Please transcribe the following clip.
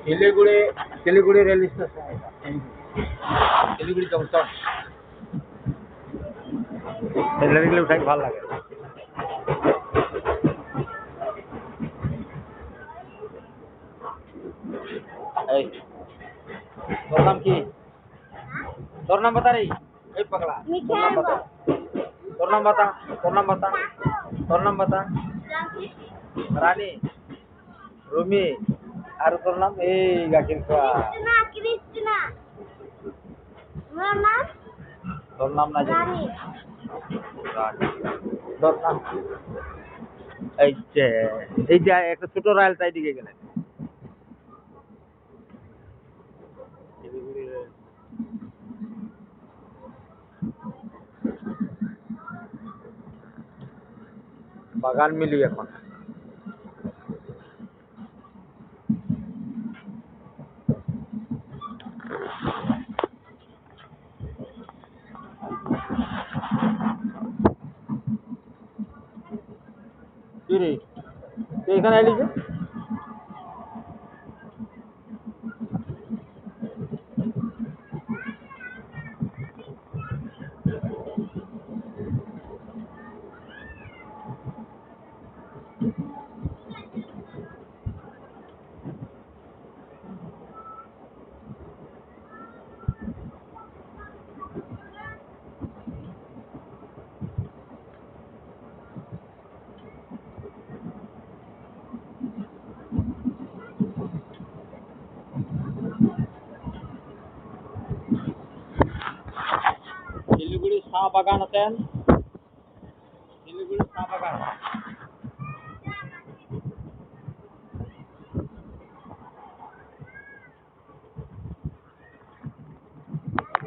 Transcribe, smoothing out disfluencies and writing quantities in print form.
Siliguri Siliguri rail station এটা Siliguri junction রেলগুলো উঠাই ভালো লাগে এই তোর নাম কি তোর নাম बता रे এই পাগলা তোর নাম बता তোর নাম बता তোর নাম बता রানী রুমি আর তোর নাম এই গাকির খোয়া কৃষ্ণা আমার নাম তোর নাম না জানি রানী তোর নাম এই যে একটা ছোট রয়্যাল সাইড দিকে গেলেন বাগান মিলি এখন কি রে তুই এখানে এলি যে শিলিগুড়ি চা বাগান আছেন